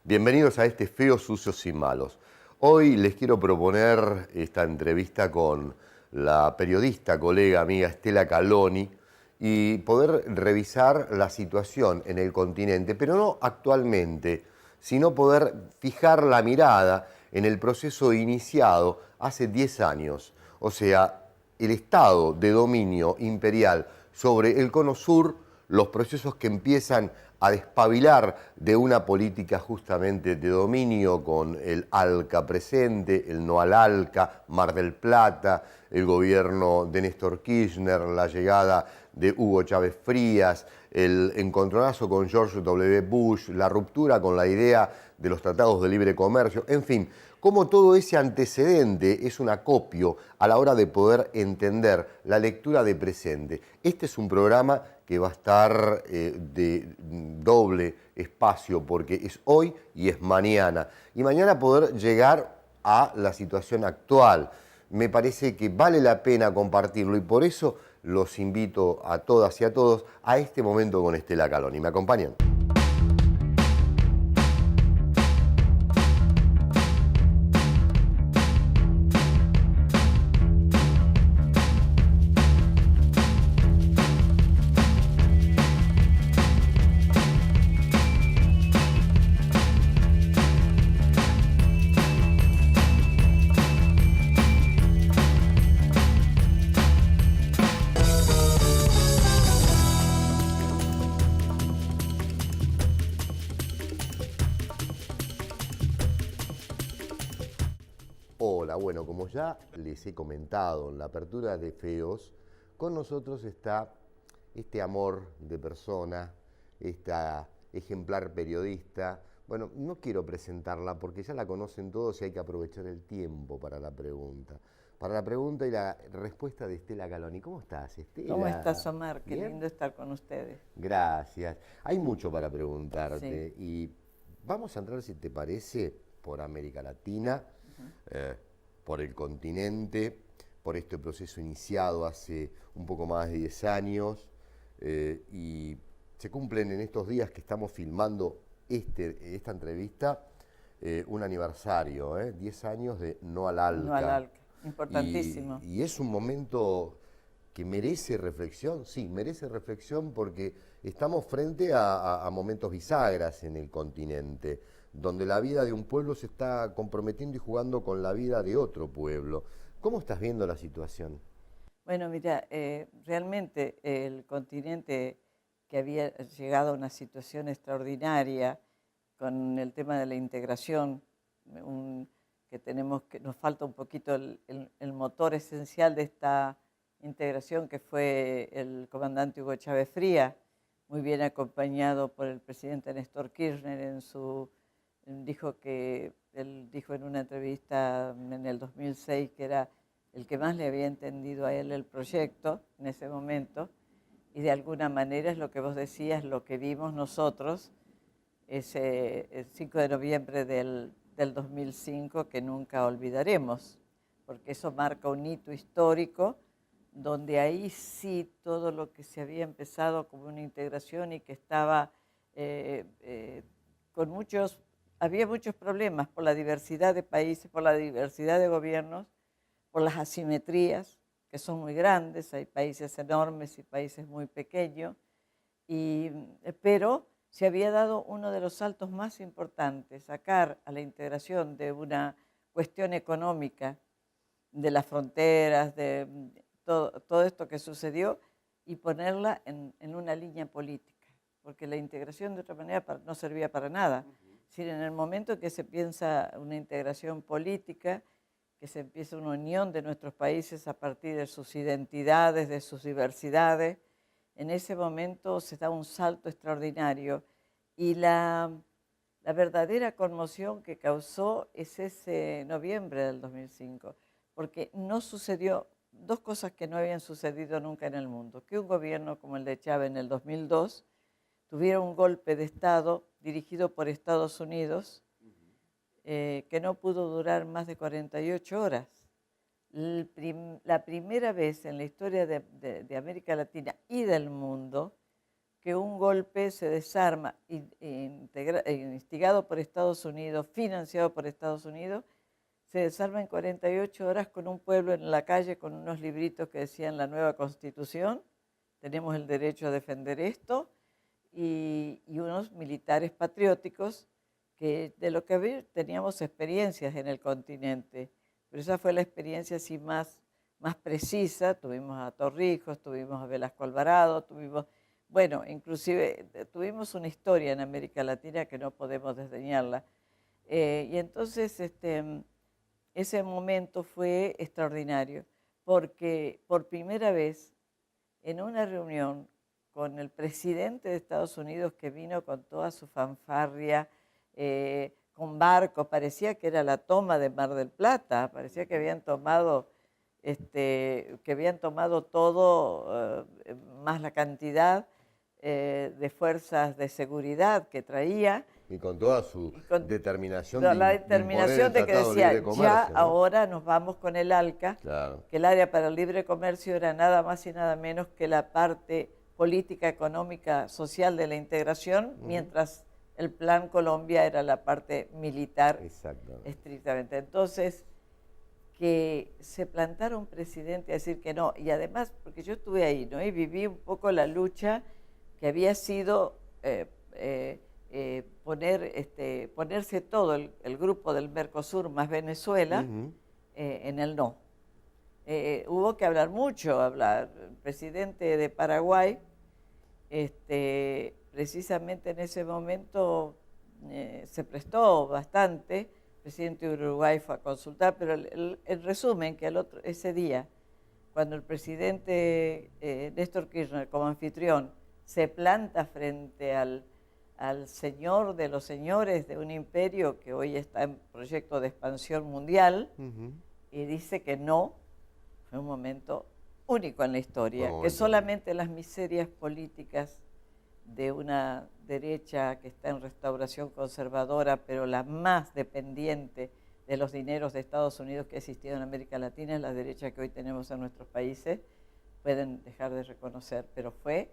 Bienvenidos a este Feos, Sucios y Malos. Hoy les quiero proponer esta entrevista con la periodista, colega, amiga Estela Caloni y poder revisar la situación en el continente, pero no actualmente, sino poder fijar la mirada en el proceso iniciado hace 10 años, o sea, el estado de dominio imperial sobre el Cono Sur, los procesos que empiezan a despabilar de una política justamente de dominio con el ALCA presente, el no al ALCA, Mar del Plata, el gobierno de Néstor Kirchner, la llegada de Hugo Chávez Frías, el encontronazo con George W. Bush, la ruptura con la idea de los tratados de libre comercio, en fin, cómo todo ese antecedente es un acopio a la hora de poder entender la lectura de presente. Este es un programa que va a estar de doble espacio porque es hoy y es mañana. Y mañana poder llegar a la situación actual. Me parece que vale la pena compartirlo y por eso los invito a todas y a todos a este momento con Estela Caloni. ¿Me acompañan? Hola, bueno, como ya les he comentado en la apertura de Feos, con nosotros está este amor de persona, esta ejemplar periodista. Bueno, no quiero presentarla porque ya la conocen todos y hay que aprovechar el tiempo para la pregunta. Para la pregunta y la respuesta de Estela Caloni. ¿Cómo estás, Estela? ¿Cómo estás, Omar? Qué ¿Bien? lindo estar con ustedes. Gracias. Hay mucho para preguntarte Sí. y vamos a entrar, si te parece, por América Latina, eh, por el continente, por este proceso iniciado hace un poco más de 10 años y se cumplen en estos días que estamos filmando esta entrevista un aniversario, 10 años de No al No al ALCA. ALCA. Importantísimo. Y es un momento que merece reflexión, sí, merece reflexión porque estamos frente a momentos bisagras en el continente, donde la vida de un pueblo se está comprometiendo y jugando con la vida de otro pueblo. ¿Cómo estás viendo la situación? Bueno, mira, realmente el continente que había llegado a una situación extraordinaria con el tema de la integración, que tenemos que nos falta un poquito el motor esencial de esta integración, que fue el comandante Hugo Chávez Frías, muy bien acompañado por el presidente Néstor Kirchner él dijo en una entrevista en el 2006 que era el que más le había entendido a él el proyecto en ese momento, y de alguna manera es lo que vos decías, lo que vimos nosotros ese el 5 de noviembre del 2005, que nunca olvidaremos, porque eso marca un hito histórico donde ahí sí todo lo que se había empezado como una integración y que estaba con había muchos problemas por la diversidad de países, por la diversidad de gobiernos, por las asimetrías, que son muy grandes, hay países enormes y países muy pequeños, pero se había dado uno de los saltos más importantes, sacar a la integración de una cuestión económica, de las fronteras, de todo esto que sucedió, y ponerla en una línea política, porque la integración de otra manera no servía para nada. Es decir, en el momento en que se piensa una integración política, que se empieza una unión de nuestros países a partir de sus identidades, de sus diversidades, en ese momento se da un salto extraordinario y la verdadera conmoción que causó es ese noviembre del 2005, porque no sucedió dos cosas que no habían sucedido nunca en el mundo: que un gobierno como el de Chávez en el 2002 tuviera un golpe de Estado dirigido por Estados Unidos, que no pudo durar más de 48 horas. La primera vez en la historia de América Latina y del mundo que un golpe se desarma, instigado por Estados Unidos, financiado por Estados Unidos, se desarma en 48 horas con un pueblo en la calle con unos libritos que decían la nueva Constitución, tenemos el derecho a defender esto, y unos militares patrióticos que de lo que teníamos experiencias en el continente, pero esa fue la experiencia así más precisa. Tuvimos a Torrijos, tuvimos a Velasco Alvarado, bueno, inclusive tuvimos una historia en América Latina que no podemos desdeñarla. Y entonces ese momento fue extraordinario, porque por primera vez en una reunión con el presidente de Estados Unidos, que vino con toda su fanfarria, con barcos, parecía que era la toma de Mar del Plata, parecía que habían tomado todo, más la cantidad de fuerzas de seguridad que traía. Y con toda su determinación la determinación de que decía, ya ¿no? Ahora nos vamos con el ALCA, claro, que el área para el libre comercio era nada más y nada menos que la parte política, económica, social de la integración, mientras el Plan Colombia era la parte militar estrictamente. Entonces, que se plantara un presidente a decir que no, y además, porque yo estuve ahí, ¿no? Y viví un poco la lucha que había sido ponerse todo el grupo del Mercosur más Venezuela en el no. Hubo que hablar mucho, el presidente de Paraguay, precisamente en ese momento se prestó bastante, el presidente de Uruguay fue a consultar, pero el resumen que ese día, cuando el presidente Néstor Kirchner como anfitrión se planta frente al señor de los señores de un imperio que hoy está en proyecto de expansión mundial, y dice que no, fue un momento único en la historia, que solamente las miserias políticas de una derecha que está en restauración conservadora, pero la más dependiente de los dineros de Estados Unidos que ha existido en América Latina, es la derecha que hoy tenemos en nuestros países, pueden dejar de reconocer. Pero fue,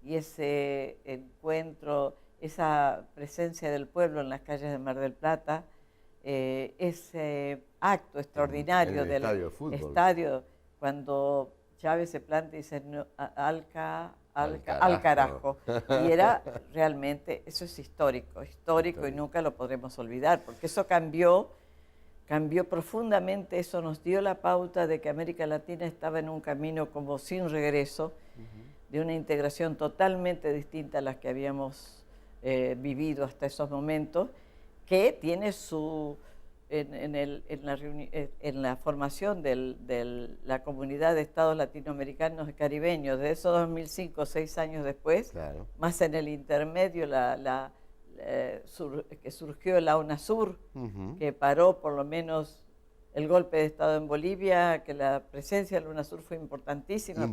y ese encuentro, esa presencia del pueblo en las calles de Mar del Plata, ese acto extraordinario del estadio, cuando Chávez se planta y dice no, al carajo. Y era realmente, eso es histórico y nunca lo podremos olvidar, porque eso cambió profundamente, eso nos dio la pauta de que América Latina estaba en un camino como sin regreso, de una integración totalmente distinta a las que habíamos vivido hasta esos momentos, que tiene en la formación de la comunidad de estados latinoamericanos y caribeños, de esos 2005, 6 años después, claro, más en el intermedio que surgió la UNASUR, que paró por lo menos el golpe de Estado en Bolivia, que la presencia de la UNASUR fue importantísima.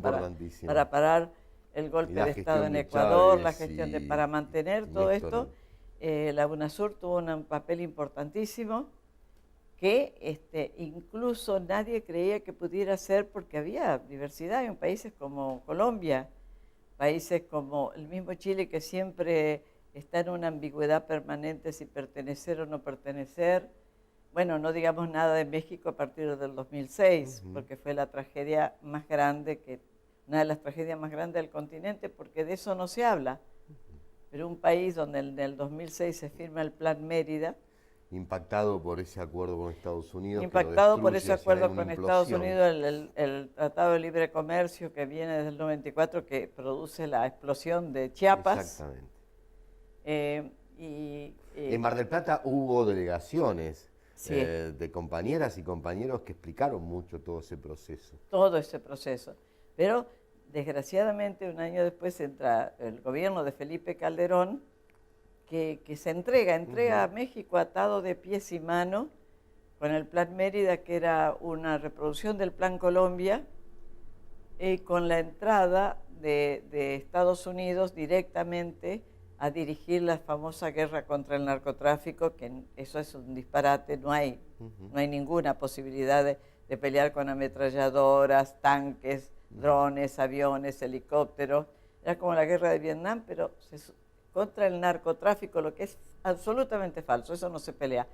Para parar el golpe de Estado en Ecuador, la gestión para mantener todo esto. La UNASUR tuvo un papel importantísimo que incluso nadie creía que pudiera ser, porque había diversidad en países como Colombia, países como el mismo Chile, que siempre está en una ambigüedad permanente si pertenecer o no pertenecer. Bueno, no digamos nada de México a partir del 2006, porque fue la tragedia más grande, una de las tragedias más grandes del continente, porque de eso no se habla. Pero un país donde en el 2006 se firma el Plan Mérida, impactado por ese acuerdo con Estados Unidos. Impactado por ese acuerdo con Estados Unidos, el Tratado de Libre Comercio que viene desde el 94, que produce la explosión de Chiapas. Exactamente. En Mar del Plata hubo delegaciones de compañeras y compañeros que explicaron mucho todo ese proceso. Todo ese proceso. Pero desgraciadamente un año después entra el gobierno de Felipe Calderón, que se entrega a México atado de pies y manos con el Plan Mérida, que era una reproducción del Plan Colombia, y con la entrada de Estados Unidos directamente a dirigir la famosa guerra contra el narcotráfico, que eso es un disparate, no hay ninguna posibilidad de pelear con ametralladoras, tanques, drones, aviones, helicópteros. Era como la guerra de Vietnam, pero contra el narcotráfico, lo que es absolutamente falso, eso no se pelea.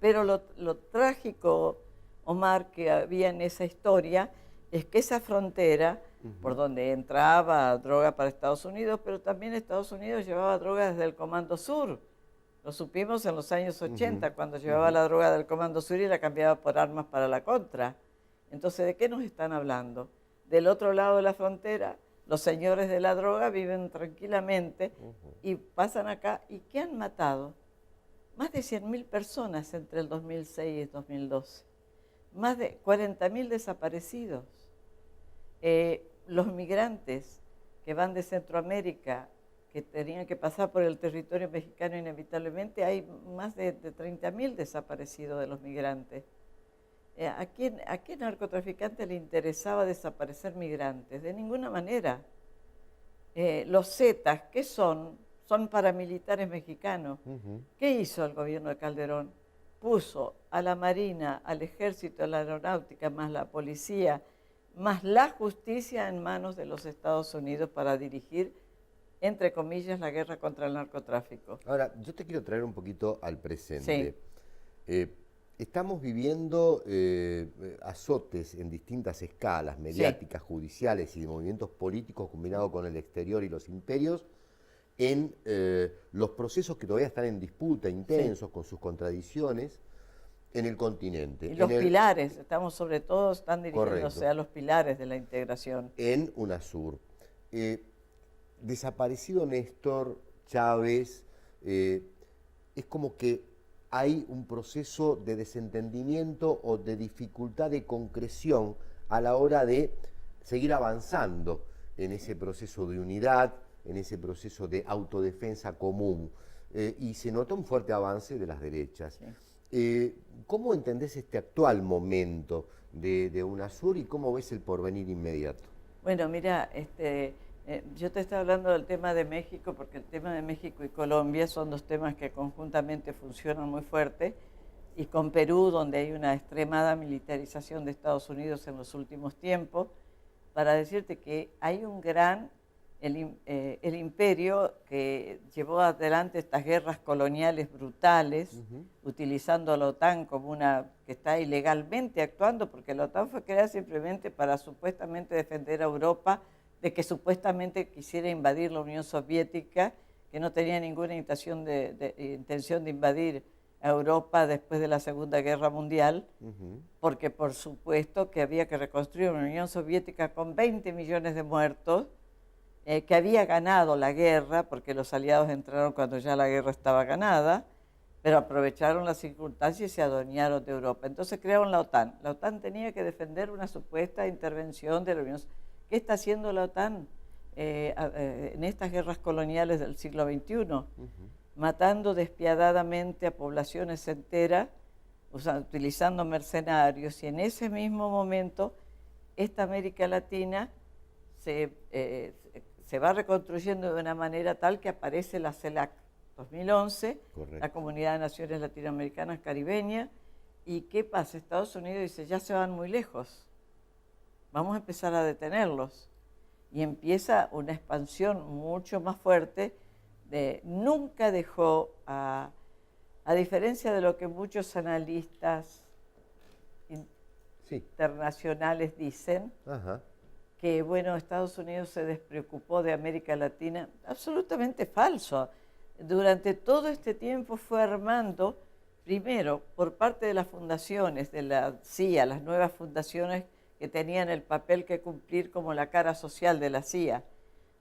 Pero lo trágico, Omar, que había en esa historia, es que esa frontera, por donde entraba droga para Estados Unidos, pero también Estados Unidos llevaba droga desde el Comando Sur. Lo supimos en los años 80, cuando llevaba la droga del Comando Sur y la cambiaba por armas para la contra. Entonces, ¿de qué nos están hablando? Del otro lado de la frontera, los señores de la droga viven tranquilamente y pasan acá. ¿Y qué han matado? Más de 100.000 personas entre el 2006 y el 2012. Más de 40.000 desaparecidos. Los migrantes que van de Centroamérica, que tenían que pasar por el territorio mexicano inevitablemente, hay más de 30.000 desaparecidos de los migrantes. ¿A qué narcotraficante le interesaba desaparecer migrantes? De ninguna manera. Los Zetas, ¿qué son? Son paramilitares mexicanos. ¿Qué hizo el gobierno de Calderón? Puso a la Marina, al Ejército, a la Aeronáutica, más la policía, más la justicia en manos de los Estados Unidos para dirigir, entre comillas, la guerra contra el narcotráfico. Ahora, yo te quiero traer un poquito al presente. Sí. Estamos viviendo azotes en distintas escalas, mediáticas, sí, judiciales y de movimientos políticos combinados con el exterior y los imperios, en los procesos que todavía están en disputa, intensos, sí, con sus contradicciones, en el continente. Y los pilares, están dirigiéndose a los pilares de la integración. En UNASUR. Desaparecido Néstor, Chávez, es como que hay un proceso de desentendimiento o de dificultad de concreción a la hora de seguir avanzando en ese proceso de unidad, en ese proceso de autodefensa común. Y se nota un fuerte avance de las derechas. Sí. ¿Cómo entendés este actual momento de UNASUR y cómo ves el porvenir inmediato? Bueno, mira, yo te estaba hablando del tema de México, porque el tema de México y Colombia son dos temas que conjuntamente funcionan muy fuerte, y con Perú, donde hay una extremada militarización de Estados Unidos en los últimos tiempos, para decirte que hay un gran, el imperio que llevó adelante estas guerras coloniales brutales, utilizando a la OTAN como una que está ilegalmente actuando, porque la OTAN fue creada simplemente para supuestamente defender a Europa de que supuestamente quisiera invadir la Unión Soviética, que no tenía ninguna intención de invadir a Europa después de la Segunda Guerra Mundial, porque por supuesto que había que reconstruir una Unión Soviética con 20 millones de muertos, que había ganado la guerra, porque los aliados entraron cuando ya la guerra estaba ganada, pero aprovecharon las circunstancias y se adueñaron de Europa. Entonces crearon la OTAN. La OTAN tenía que defender una supuesta intervención de la Unión Soviética. ¿Qué está haciendo la OTAN en estas guerras coloniales del siglo XXI? Matando despiadadamente a poblaciones enteras, utilizando mercenarios, y en ese mismo momento esta América Latina se va reconstruyendo de una manera tal que aparece la CELAC 2011, correcto, la Comunidad de Naciones Latinoamericanas Caribeñas. ¿Y qué pasa? Estados Unidos dice, ya se van muy lejos, vamos a empezar a detenerlos. Y empieza una expansión mucho más fuerte. Nunca dejó, a diferencia de lo que muchos analistas internacionales dicen, que bueno, Estados Unidos se despreocupó de América Latina, absolutamente falso. Durante todo este tiempo fue armando, primero, por parte de las fundaciones, de la CIA, las nuevas fundaciones que tenían el papel que cumplir como la cara social de la CIA.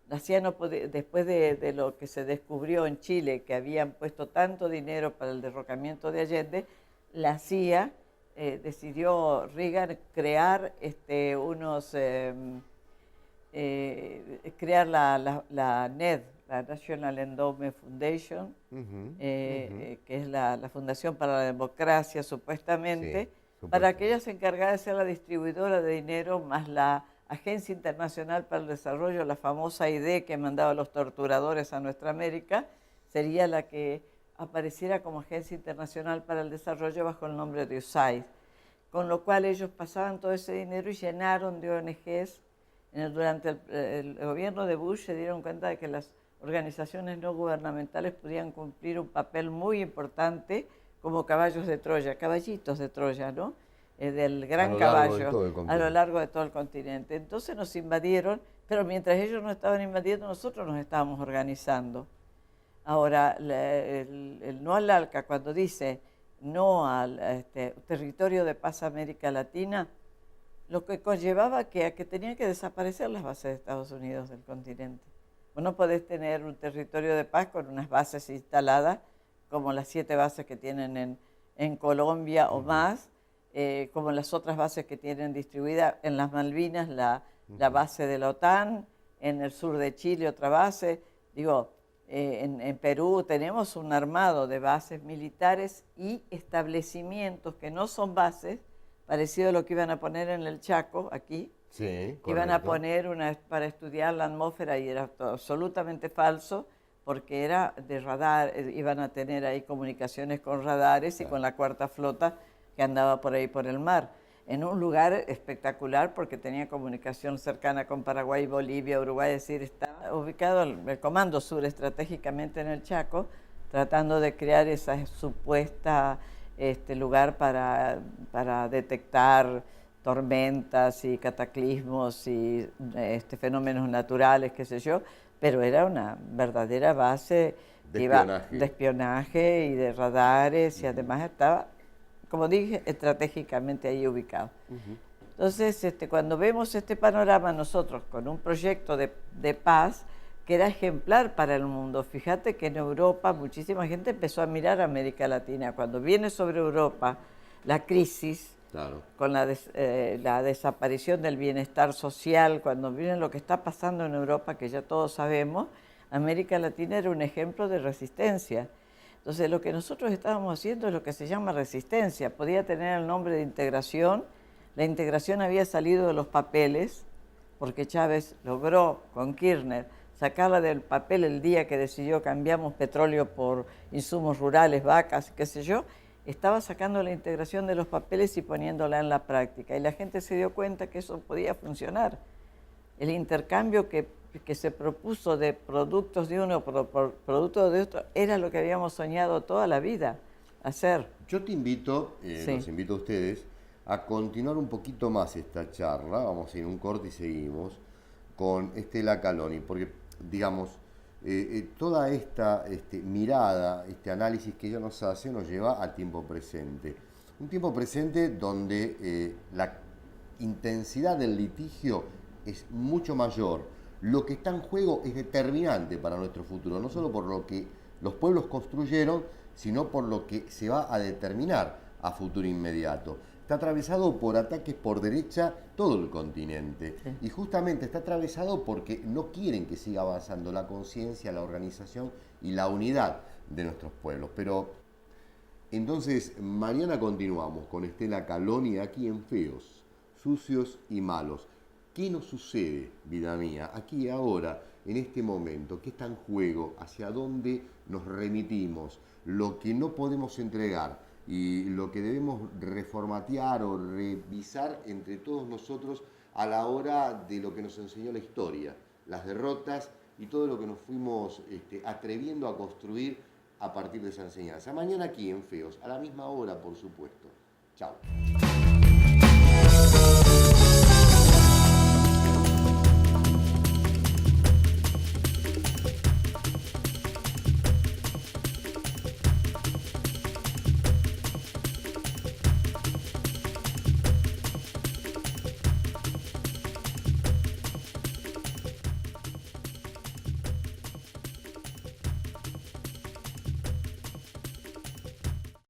La CIA no podía, después de lo que se descubrió en Chile, que habían puesto tanto dinero para el derrocamiento de Allende, la CIA decidió, Reagan, crear crear la NED, la National Endowment Foundation, que es la Fundación para la Democracia, supuestamente, sí, para que ella se encargara de ser la distribuidora de dinero, más la Agencia Internacional para el Desarrollo, la famosa ID que mandaba a los torturadores a nuestra América, sería la que apareciera como Agencia Internacional para el Desarrollo bajo el nombre de USAID. Con lo cual ellos pasaban todo ese dinero y llenaron de ONGs durante el gobierno de Bush se dieron cuenta de que las organizaciones no gubernamentales podían cumplir un papel muy importante como caballos de Troya, caballitos de Troya, ¿no? Del gran caballo a lo largo de todo el continente. Entonces nos invadieron, pero mientras ellos nos estaban invadiendo, nosotros nos estábamos organizando. Ahora, el no al ALCA, cuando dice no al territorio de paz América Latina, lo que conllevaba que tenían que desaparecer las bases de Estados Unidos del continente. Vos no podés tener un territorio de paz con unas bases instaladas, como las 7 bases que tienen en Colombia o más, como las otras bases que tienen distribuidas en las Malvinas, la base de la OTAN, en el sur de Chile otra base. Digo, en Perú tenemos un armado de bases militares y establecimientos que no son bases, parecido a lo que iban a poner en el Chaco, aquí. Sí, correcto. Iban a poner para estudiar la atmósfera y era absolutamente falso, porque era de radar, iban a tener ahí comunicaciones con radares y con la cuarta flota que andaba por ahí por el mar, en un lugar espectacular porque tenía comunicación cercana con Paraguay, Bolivia, Uruguay, es decir, estaba ubicado el Comando Sur estratégicamente en el Chaco, tratando de crear esa supuesta lugar para detectar tormentas y cataclismos y fenómenos naturales, qué sé yo, pero era una verdadera base de espionaje y de radares y además estaba, como dije, estratégicamente ahí ubicado. Entonces, cuando vemos este panorama nosotros con un proyecto de paz que era ejemplar para el mundo, fíjate que en Europa muchísima gente empezó a mirar a América Latina. Cuando viene sobre Europa la crisis, claro, con la desaparición del bienestar social, cuando viene lo que está pasando en Europa, que ya todos sabemos, América Latina era un ejemplo de resistencia. Entonces, lo que nosotros estábamos haciendo es lo que se llama resistencia. Podía tener el nombre de integración. La integración había salido de los papeles, porque Chávez logró con Kirchner sacarla del papel el día que decidió cambiamos petróleo por insumos rurales, vacas, qué sé yo. Estaba sacando la integración de los papeles y poniéndola en la práctica. Y la gente se dio cuenta que eso podía funcionar. El intercambio que se propuso de productos de uno por productos de otro era lo que habíamos soñado toda la vida hacer. Yo te invito, Sí. los invito a ustedes, a continuar un poquito más esta charla. Vamos a ir un corte y seguimos con Estela Caloni, porque, digamos, toda esta mirada, este análisis que ella nos hace, nos lleva al tiempo presente. Un tiempo presente donde la intensidad del litigio es mucho mayor. Lo que está en juego es determinante para nuestro futuro, no solo por lo que los pueblos construyeron, sino por lo que se va a determinar a futuro inmediato. Está atravesado por ataques por derecha todo el continente. Sí. Y justamente está atravesado porque no quieren que siga avanzando la conciencia, la organización y la unidad de nuestros pueblos. Pero entonces mañana continuamos con Estela Caloni aquí en Feos, Sucios y Malos. ¿Qué nos sucede, vida mía, aquí y ahora, en este momento? ¿Qué está en juego? ¿Hacia dónde nos remitimos? Lo que no podemos entregar y lo que debemos reformatear o revisar entre todos nosotros a la hora de lo que nos enseñó la historia, las derrotas y todo lo que nos fuimos atreviendo a construir a partir de esa enseñanza. Mañana aquí en Feos, a la misma hora, por supuesto. Chao.